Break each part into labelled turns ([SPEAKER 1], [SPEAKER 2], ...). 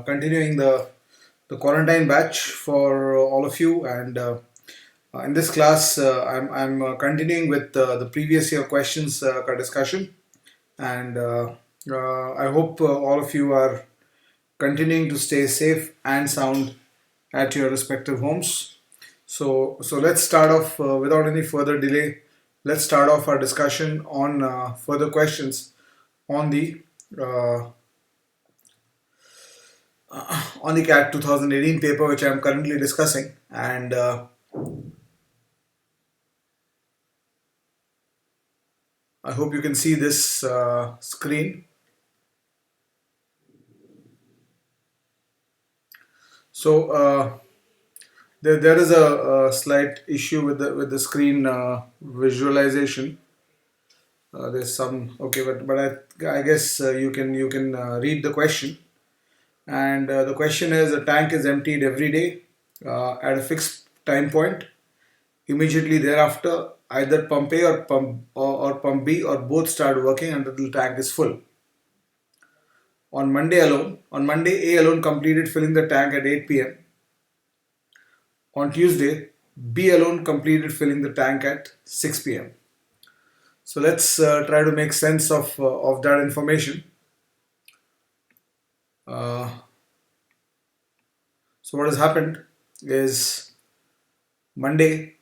[SPEAKER 1] Continuing the quarantine batch for all of you, and in this class I'm continuing with the previous year questions discussion, and I hope all of you are continuing to stay safe and sound at your respective homes. So let's start off without any further delay. Let's start off our discussion on further questions on the uh, on the CAT 2018 paper, which I am currently discussing. And I hope you can see this screen. So there is a slight issue with the screen visualization. There's some okay, but I guess you can read the question. And the question is: a tank is emptied every day at a fixed time point. Immediately thereafter, either pump A or pump B or both start working until the tank is full. On Monday, A alone completed filling the tank at 8 p.m. On Tuesday, B alone completed filling the tank at 6 p.m. So let's try to make sense of that information. Uh, so what has happened is Monday,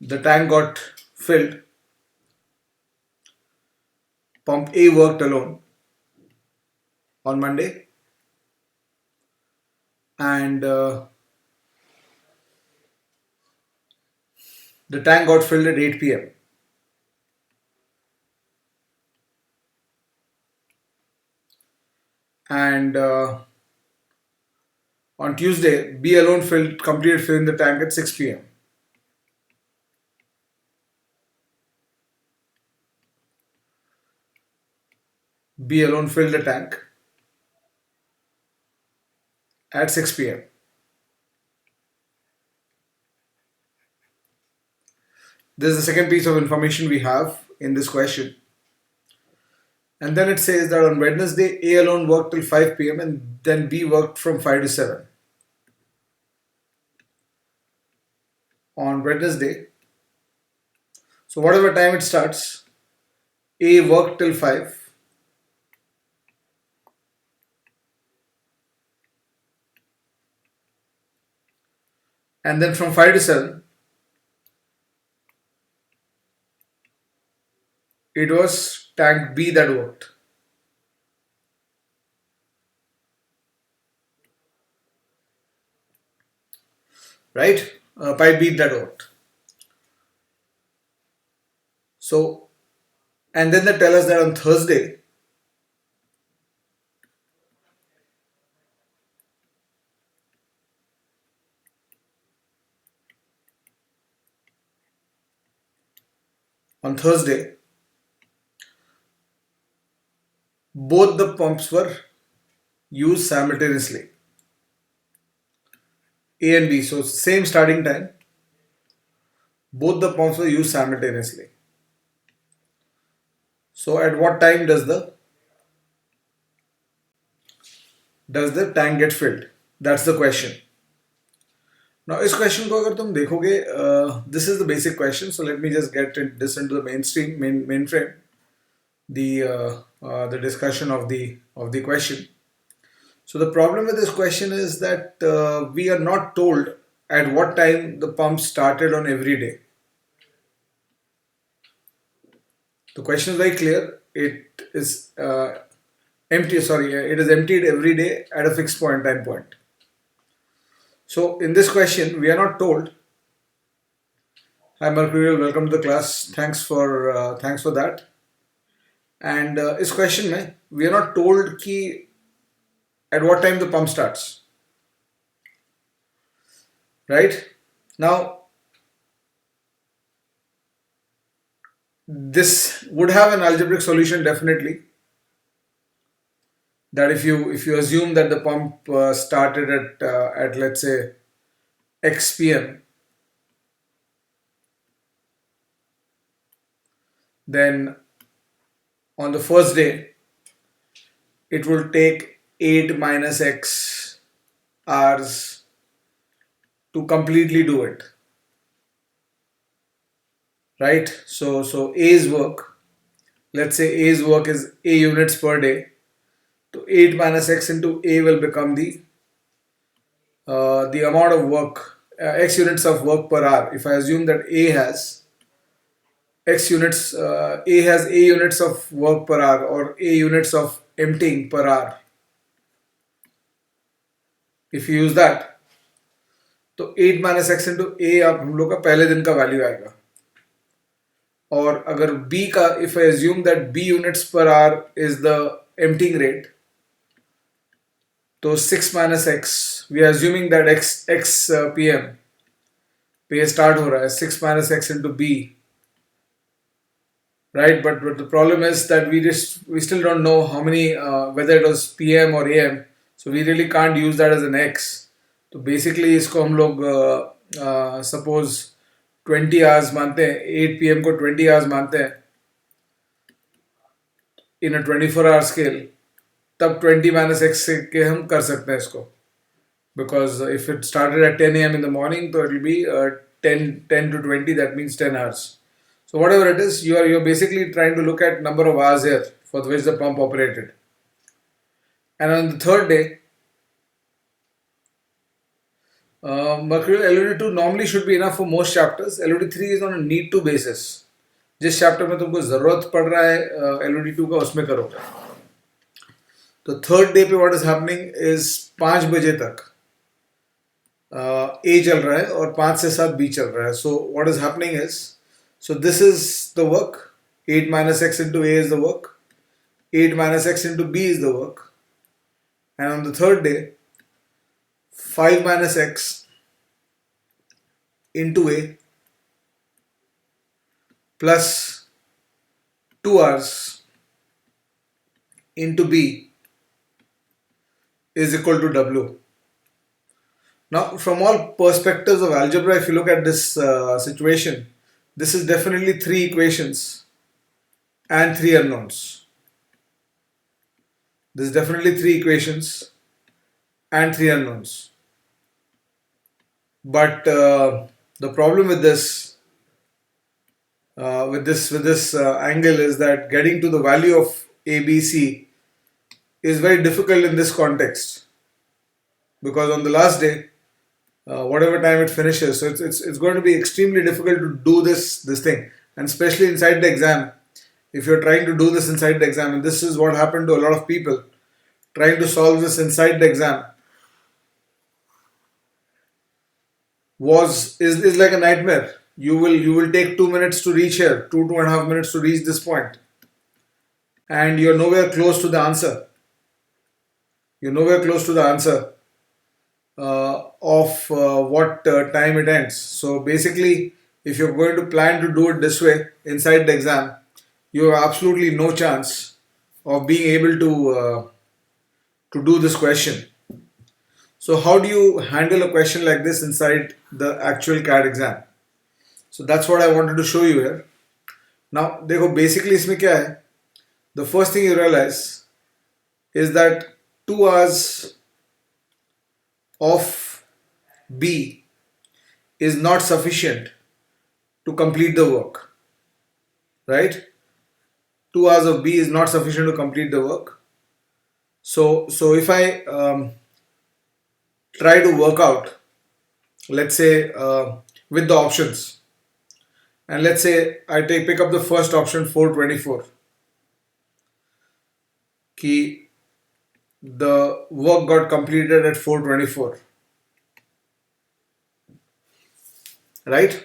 [SPEAKER 1] the tank got filled. Pump A worked alone on Monday, and the tank got filled at 8 p.m. And on Tuesday, B alone completed filling the tank at 6 p.m. B alone filled the tank at 6 p.m. This is the second piece of information we have in this question. And then it says that on Wednesday, A alone worked till 5 p.m. and then B worked from 5 to 7. On Wednesday, so whatever time it starts, A worked till 5, and then from 5 to 7, it was tank B that worked, right? Pipe B that worked. So, and then they tell us that on Thursday, on Thursday, both the pumps were used simultaneously, A and B. So, same starting time, both the pumps were used simultaneously. So, at what time does the tank get filled? That's the question. Now, इस question को अगर तुम देखोगे, this is the basic question. So let me just get this into the mainframe, the discussion of the question. So the problem with this question is that we are not told at what time the pump started on every day. The question is very clear. It is empty. Sorry, it is emptied every day at a fixed time point. So in this question, we are not told. Hi Mercurial, welcome to the class. Thanks for that. And इस question में we are not told कि at what time the pump starts. Right? Now, this would have an algebraic solution definitely. That if you assume that the pump started at let's say x p.m. then on the first day it will take 8 minus x hours to completely do it, right? So A's work, let's say A's work is A units per day, so 8 minus x into A will become the amount of work, x units of work per hour. If I assume that A has x units, A has A units of work per hour or A units of emptying per hour, if you use that तो 8 minus X into ए आप हम लोग का पहले दिन का value आएगा. और अगर बी का, if I assume that B units per hour is the emptying rate, तो 6 minus X, we are assuming that X X P M पे स्टार्ट हो रहा है, 6 minus X into B, right? But the problem is that we still don't know how many, whether it was PM or AM, so we really can't use that as an X. तो basically इसको हम लोग suppose 20 hours मानते हैं, 8 PM को 20 hours मानते हैं in a 24 hour scale, तब 20 minus X से के हम कर सकते हैं इसको, because if it started at 10 AM in the morning, तो it will be 10 to 20, that means 10 hours. So whatever it is, you're basically trying to look at number of hours here for which the pump operated. And on the third day, mercurial LOD2 normally should be enough for most chapters. LOD3 is on a need to basis. जिस chapter में तुमको जरूरत पड़ रहा है LOD2 का, उसमें करोगे. तो थर्ड डे पे व्हाट इज हैपनिंग इज 5 बजे तक A चल रहा है और 5 से 7 B चल रहा है. So what is happening is, so this is the work, 8 minus x into A is the work, 8 minus x into B is the work, and on the third day 5 minus x into A plus 2 hours into B is equal to W. Now from all perspectives of algebra, if you look at this situation, this is definitely 3 equations and 3 unknowns. This is definitely 3 equations and 3 unknowns. But the problem with this angle is that getting to the value of A, B, C is very difficult in this context, because on the last day, whatever time it finishes, so it's going to be extremely difficult to do this thing, and especially inside the exam, if you're trying to do this inside the exam, and this is what happened to a lot of people trying to solve this inside the exam, is like a nightmare. You will take 2 minutes to reach here, 2.5 minutes to reach this point, and you're nowhere close to the answer. You're nowhere close to the answer of what time it ends. So basically, if you're going to plan to do it this way inside the exam, you have absolutely no chance of being able to do this question. So how do you handle a question like this inside the actual CAT exam? So that's what I wanted to show you here. Now देखो basically इसमें क्या है? The first thing you realize is that 2 hours of B is not sufficient to complete the work, right? 2 hours of B is not sufficient to complete the work. So if I try to work out, let's say with the options, and let's say I pick up the first option, 424, कि the work got completed at 424, right?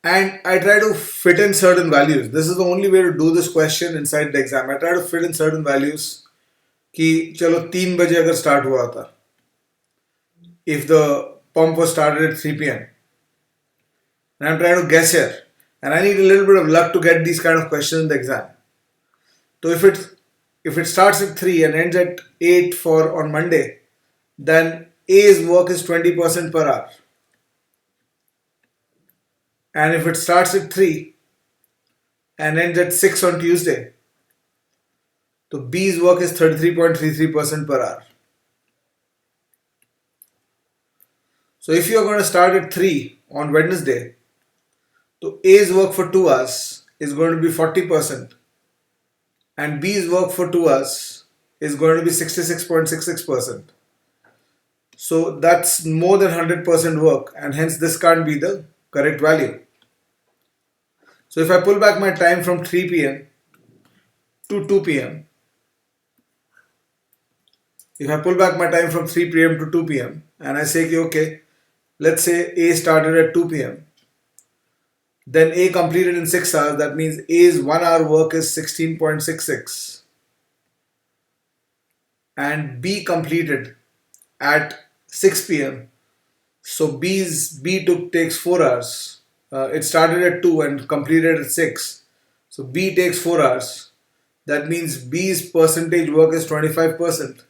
[SPEAKER 1] And I try to fit in certain values. This is the only way to do this question inside the exam. I try to fit in certain values कि चलो 3 बजे अगर start हुआ था, if the pump was started at 3 PM, and I'm trying to guess here, and I need a little bit of luck to get these kind of questions in the exam. So if it starts at 3 and ends at 8 for on Monday, then A's work is 20% per hour. And if it starts at 3 and ends at 6 on Tuesday. So B's work is 33.33% per hour. So if you're going to start at 3 on Wednesday, so A's work for 2 hours is going to be 40%, and B's work for 2 hours is going to be 66.66%. So that's more than 100% work, and hence this can't be the correct value. So if I pull back my time from 3 p.m. to 2 p.m., if I pull back my time from 3 p.m. to 2 p.m. and I say, okay, let's say A started at 2 p.m., then A completed in 6 hours, that means A's 1 hour work is 16.66, and B completed at 6 p.m. So B takes 4 hours. It started at 2 and completed at 6. So B takes 4 hours. That means B's percentage work is 25%.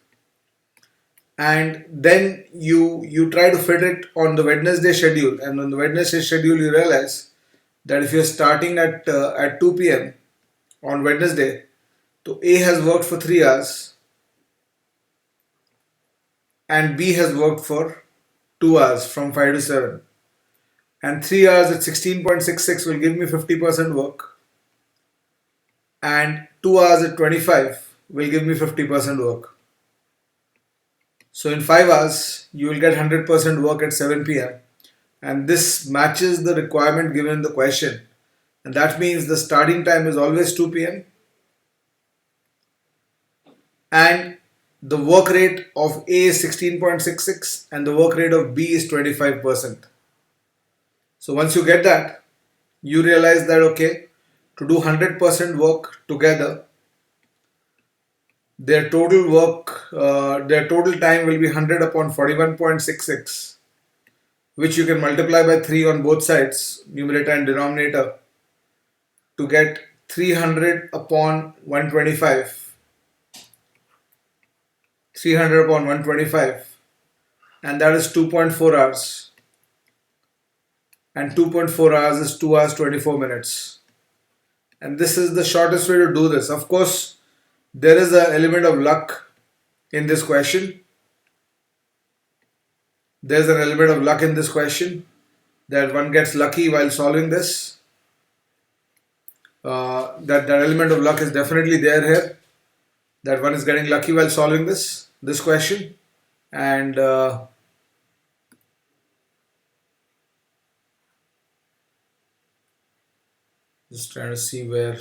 [SPEAKER 1] And then you try to fit it on the Wednesday schedule, and on the Wednesday schedule you realize that if you're starting at 2 p.m. on Wednesday, so A has worked for 3 hours and B has worked for 2 hours from 5 to 7, and 3 hours at 16.66 will give me 50% work, and 2 hours at 25 will give me 50% work. So in 5 hours you will get 100% work at 7 p.m. and this matches the requirement given in the question, and that means the starting time is always 2 p.m. and the work rate of A is 16.66 and the work rate of B is 25%. So once you get that, you realize that okay, to do 100% work together, their total time will be 100 upon 41.66, which you can multiply by 3 on both sides, numerator and denominator, to get 300 upon 125. 300 upon 125, and that is 2.4 hours. And 2.4 hours is 2 hours 24 minutes. And this is the shortest way to do this. Of course, there is an element of luck in this question. There's an element of luck in this question that one gets lucky while solving this. That element of luck is definitely there here. That one is getting lucky while solving this question, and just trying to see where.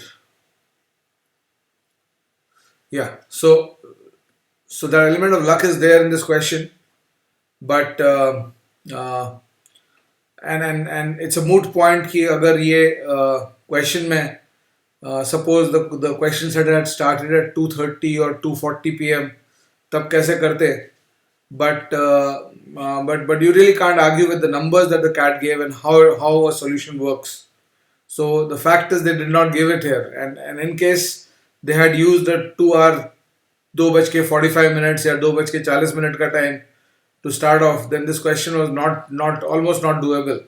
[SPEAKER 1] Yeah, so the element of luck is there in this question, but uh, and it's a moot point कि अगर ये question में suppose the question set had started at 2:30 or 2:40 p.m. तब कैसे करते? But you really can't argue with the numbers that the CAT gave and how a solution works. So the fact is they did not give it here, and in case they had used a 2 hour 2:45 या 2:40 का time to start off, then this question was not almost not doable,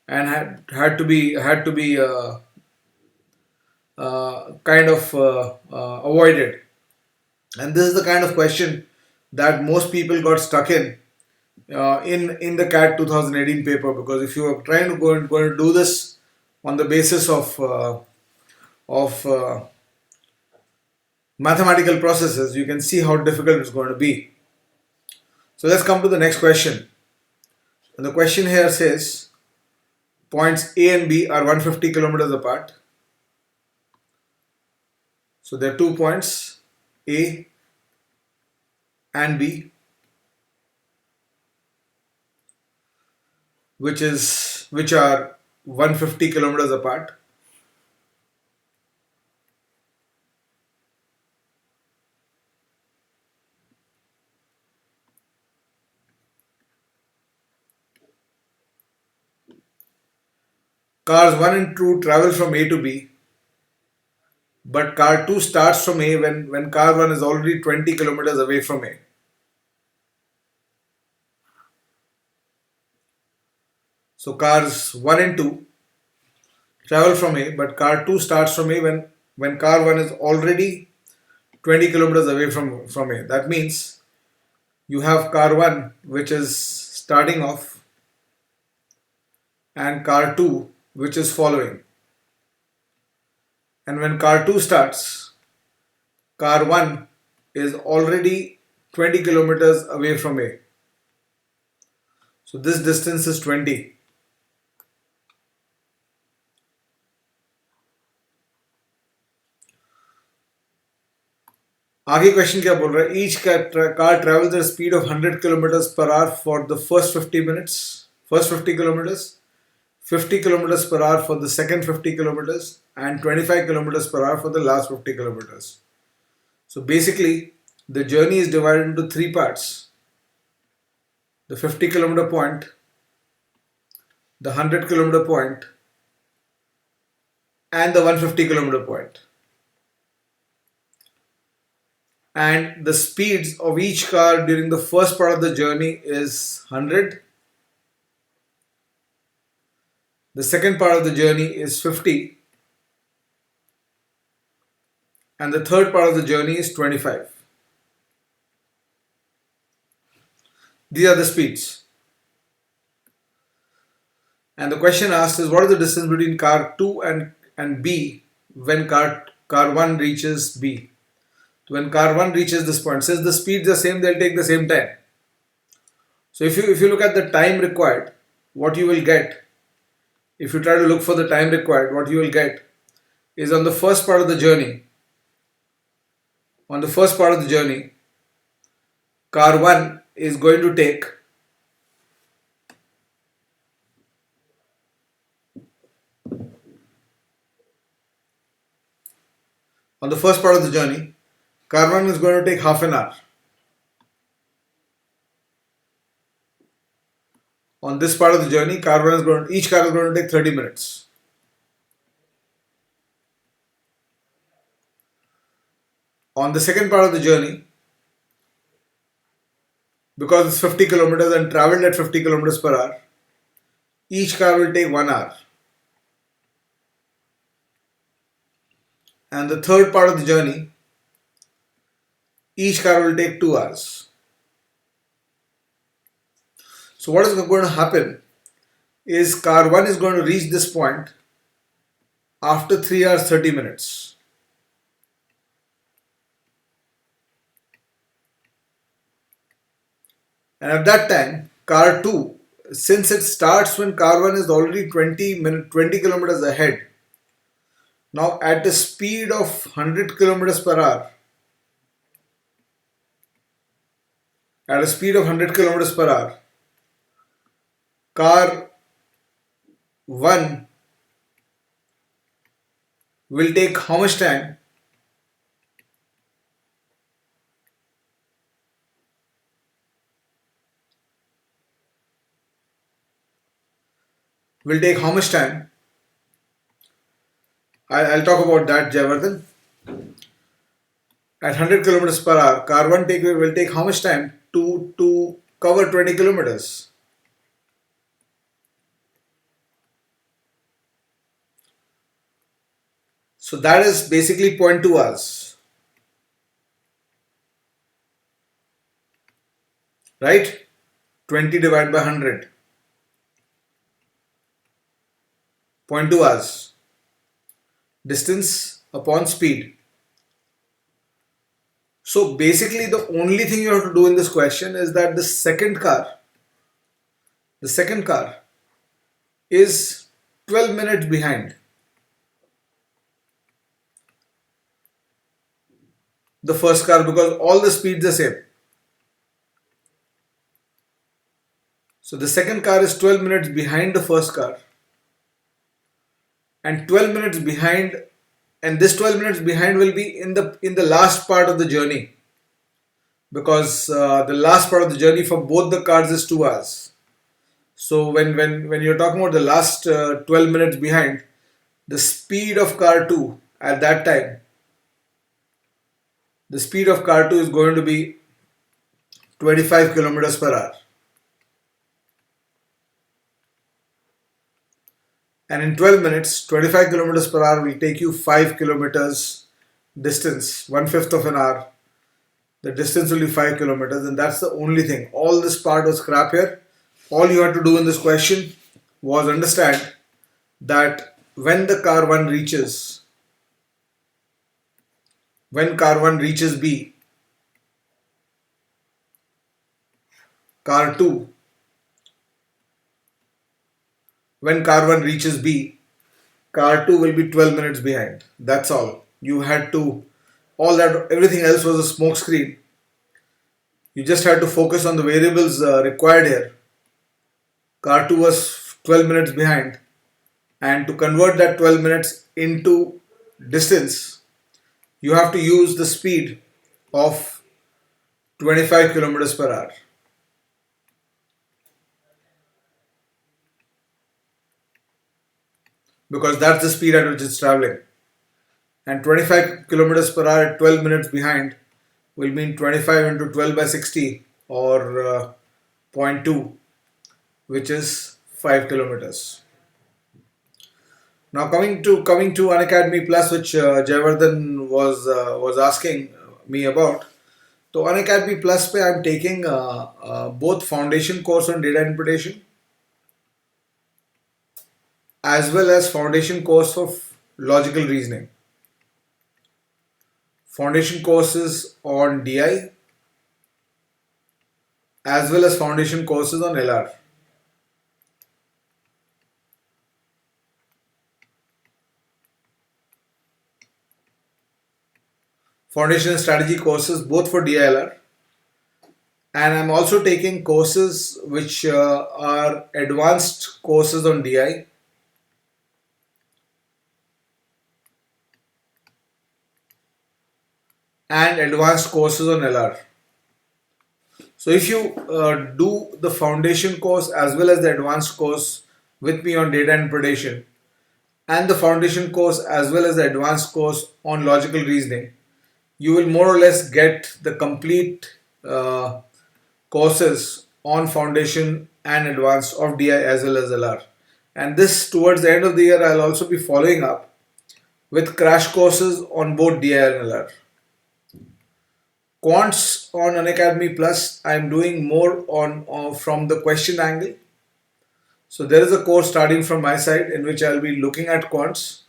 [SPEAKER 1] and had to be kind of avoided. And this is the kind of question that most people got stuck in the CAT 2018 paper, because if you are trying to going to do this on the basis of mathematical processes, you can see how difficult it's going to be. So let's come to the next question. And the question here says points A and B are 150 kilometers apart. So there are 2 points A and B, which are 150 kilometers apart. Cars 1 and 2 travel from A to B, but car 2 starts from A when car 1 is already 20 kilometers away from A. So cars 1 and 2 travel from A, but car 2 starts from A when car 1 is already 20 kilometers away from A. That means you have car 1 which is starting off and car 2 which is following. And when car 2 starts, car 1 is already 20 kilometers away from A. So this distance is 20. आगे question क्या बोल रहा है? Each car travels at a speed of 100 kilometers per hour for the first 50 minutes, first 50 kilometers, 50 kilometers per hour for the second 50 kilometers, and 25 kilometers per hour for the last 50 kilometers. So basically, the journey is divided into three parts: the 50 kilometer point, the 100 kilometer point, and the 150 kilometer point. And the speeds of each car during the first part of the journey is 100. The second part of the journey is 50. And the third part of the journey is 25. These are the speeds. And the question asked is, what is the distance between car 2 and B when car 1 reaches B? When car 1 reaches this point, since the speeds are same, they'll take the same time. So if you look at the time required, what you will get, if you try to look for the time required, what you will get is on the first part of the journey, car 1 is going to take car 1 is going to take half an hour. On this part of the journey, each car is going to take 30 minutes. On the second part of the journey, because it's 50 kilometers and traveled at 50 kilometers per hour, each car will take 1 hour. And the third part of the journey, each car will take 2 hours. So what is going to happen is car 1 is going to reach this point after 3 hours 30 minutes. And at that time, car 2, since it starts when car 1 is already 20 kilometers ahead, now at a speed of 100 kilometers per hour, car 1 will take how much time? I'll talk about that, Jayavardhan. At 100 kilometers per hour, car 1 will take how much time to cover 20 kilometers? So that is basically 0.2 hours. Right? 20 divided by 100. 0.2 hours. Distance upon speed. So basically the only thing you have to do in this question is that the second car is 12 minutes behind the first car because all the speeds are same. So the second car is 12 minutes behind the first car and 12 minutes behind, and this 12 minutes behind will be in the last part of the journey because the last part of the journey for both the cars is 2 hours. So when you're talking about the last 12 minutes behind, the speed of car 2 at that time, the speed of car 2 is going to be 25 kilometers per hour. and in 12 minutes 25 kilometers per hour will take you 5 kilometers distance, one fifth of an hour. The distance will be 5 kilometers, and that's the only thing. All this part was crap here. All you had to do in this question was understand that when car 1 reaches B, car 2 when car 1 reaches B, car 2 will be 12 minutes behind. That's all. You had to, all that, everything else was a smoke screen. You just had to focus on the variables required here. Car 2 was 12 minutes behind, and to convert that 12 minutes into distance, you have to use the speed of 25 kilometers per hour. Because that's the speed at which it's traveling. And 25 kilometers per hour at 12 minutes behind will mean 25 into 12 by 60, or zero point 0.2, which is 5 kilometers. Now coming to Unacademy Plus, which Jayavardhan was asking me about. So Unacademy Plus पे I'm taking both foundation course on data interpretation as well as foundation course of logical reasoning. Foundation courses on DI as well as foundation courses on LR. Foundation and strategy courses both for DILR, and I'm also taking courses which are advanced courses on DI and advanced courses on LR. So if you do the foundation course as well as the advanced course with me on data interpretation, and the foundation course as well as the advanced course on logical reasoning, you will more or less get the complete courses on foundation and advanced of DI as well as LR. And this, towards the end of the year, I'll also be following up with crash courses on both DI and LR. Quants on Unacademy Plus, I'm doing more on from the question angle. So there is a course starting from my side in which I'll be looking at quants,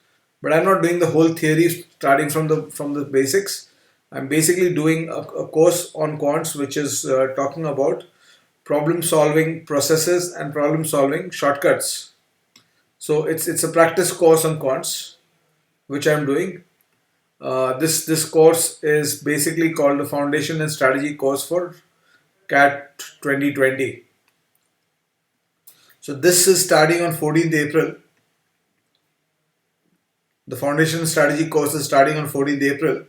[SPEAKER 1] but I'm not doing the whole theory starting from the basics. I'm basically doing a course on quants which is talking about problem solving processes and problem solving shortcuts. So it's a practice course on quants which I'm doing. This course is basically called the Foundation and Strategy course for CAT 2020. So this is starting on 14th April. The Foundation and Strategy course is starting on 14th April.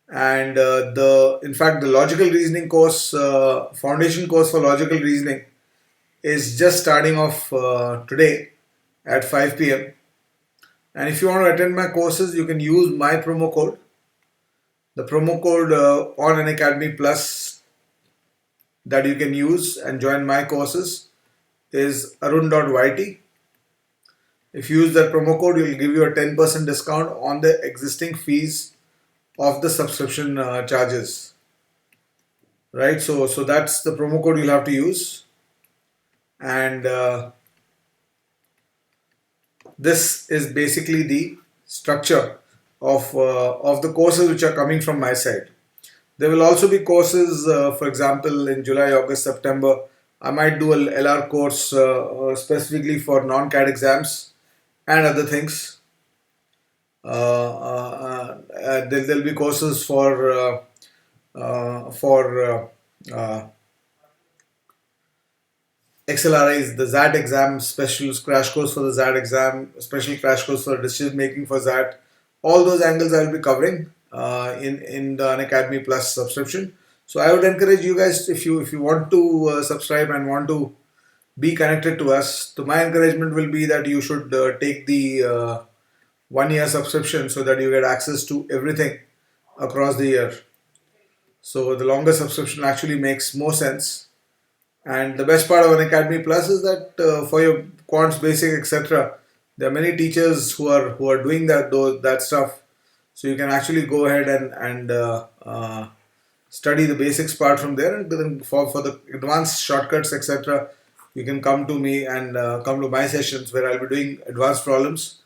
[SPEAKER 1] And in fact the logical reasoning course, foundation course for logical reasoning, is just starting off today at 5 p.m. And if you want to attend my courses, you can use my promo code. The promo code on Unacademy Plus that you can use and join my courses is arun.yt. If you use that promo code, it will give you a 10% discount on the existing fees of the subscription charges. Right, so that's the promo code you'll have to use. And this is basically the structure of the courses which are coming from my side. There will also be courses, for example, in July, August, September. I might do a LR course specifically for non-CAT exams and other things. There'll be courses for XLRIs, the ZAT exam, special crash course for the ZAT exam, special crash course for decision making for ZAT. All those angles I will be covering in the Unacademy Plus subscription. So I would encourage you guys, if you want to subscribe and want to be connected to us, so my encouragement will be that you should take the 1 year subscription so that you get access to everything across the year. So the longer subscription actually makes more sense. And the best part of Unacademy Plus is that for your quants, basic, etc., there are many teachers who are doing that stuff. So you can actually go ahead and study the basics part from there, and then for the advanced shortcuts, etc., you can come to me and come to my sessions where I'll be doing advanced problems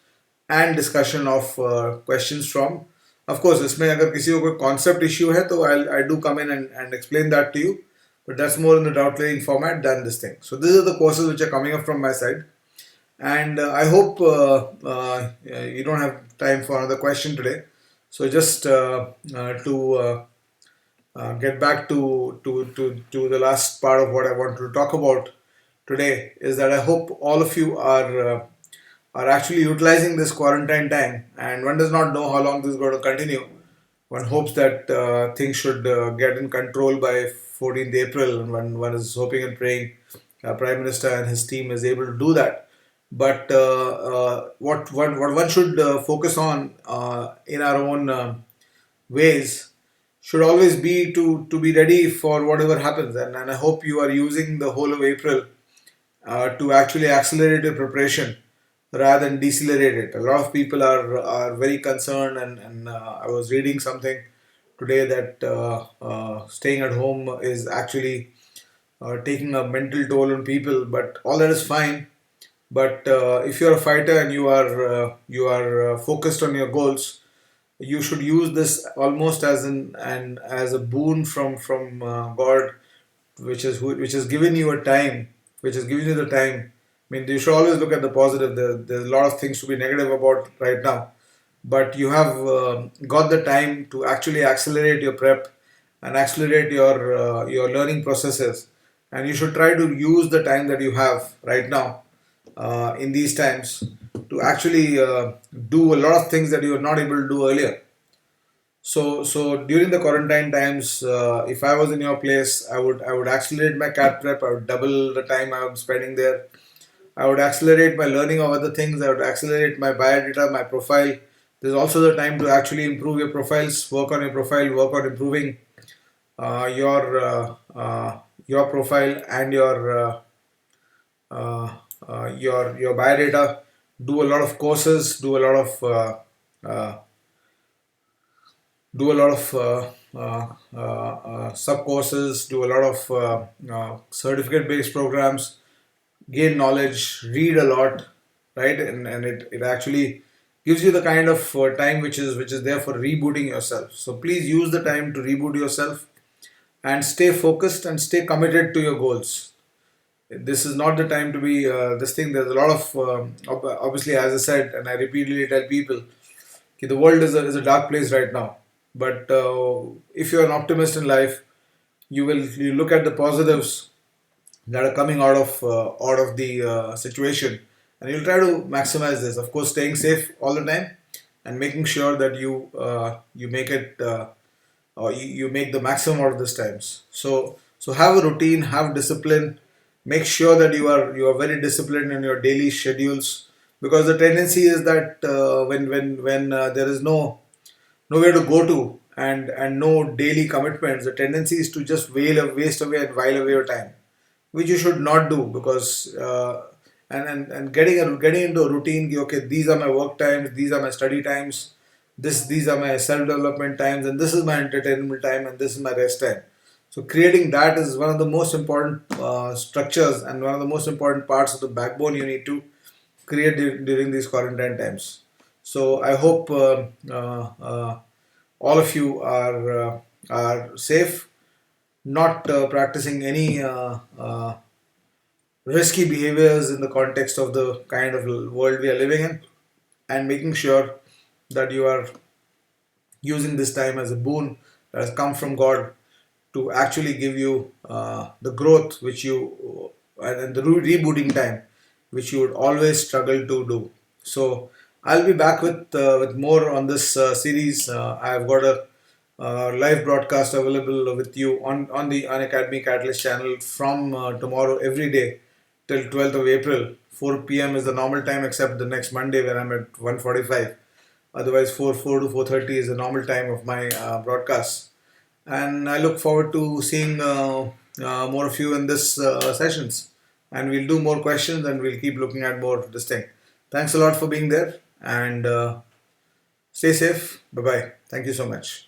[SPEAKER 1] and discussion of questions from. Of course, इसमें अगर किसी को कोई concept issue है तो I do come in and explain that to you, but that's more in the doubt clearing format than this thing. So these are the courses which are coming up from my side, and I hope you don't have time for another question today. So just to get back to the last part of what I wanted to talk about today is that I hope all of you are actually utilizing this quarantine time, and one does not know how long this is going to continue. One hopes that things should get in control by 14th April, and one is hoping and praying Prime Minister and his team is able to do that. But what one should focus on in our own ways should always be to be ready for whatever happens. And I hope you are using the whole of April to actually accelerate your preparation rather than decelerate it. A lot of people are very concerned, and I was reading something today that staying at home is actually taking a mental toll on people. But all that is fine. But if you're a fighter and you are focused on your goals, you should use this almost as as a boon from God, which has given you a time, which has given you the time. I mean, you should always look at the positive. There's a lot of things to be negative about right now, but you have got the time to actually accelerate your prep and accelerate your learning processes, and you should try to use the time that you have right now in these times to actually do a lot of things that you were not able to do earlier. So during the quarantine times, if I was in your place, I would accelerate my CAT prep. I would double the time I was spending there. I would accelerate my learning of other things. I would accelerate my biodata, my profile. There's also the time to actually improve your profiles, work on your profile, work on improving your profile and your biodata. Do a lot of courses. Do a lot of sub courses. Do a lot of certificate based programs. Gain knowledge. Read a lot, right? And it actually gives you the kind of time which is there for rebooting yourself. So please use the time to reboot yourself and stay focused and stay committed to your goals. This is not the time to be this thing. There's a lot of obviously, as I said, and I repeatedly tell people, okay, the world is a dark place right now. But if you're an optimist in life, you look at the positives that are coming out of the situation, and you'll try to maximize this. Of course, staying safe all the time and making sure that you make it or you make the maximum out of these times. So have a routine, have discipline. Make sure that you are very disciplined in your daily schedules, because the tendency is that when there is nowhere to go to and no daily commitments, the tendency is to just waste away and while away your time, which you should not do, because and getting into a routine. Okay, these are my work times, these are my study times, these are my self development times, and this is my entertainment time, and this is my rest time. So creating that is one of the most important structures and one of the most important parts of the backbone you need to create during these quarantine times. So I hope all of you are safe, not practicing any risky behaviors in the context of the kind of world we are living in, and making sure that you are using this time as a boon that has come from God to actually give you the growth which you and the rebooting time which you would always struggle to do. So I'll be back with more on this series. I've got a live broadcast available with you on the Unacademy CAT-alyst channel from tomorrow every day till 12th of April. 4 p.m. is the normal time, except the next Monday where I'm at 1:45. Otherwise, 4 to 4:30 is the normal time of my broadcast. And I look forward to seeing more of you in this sessions, and we'll do more questions and we'll keep looking at more this thing. Thanks a lot for being there, and stay safe. Bye bye. Thank you so much.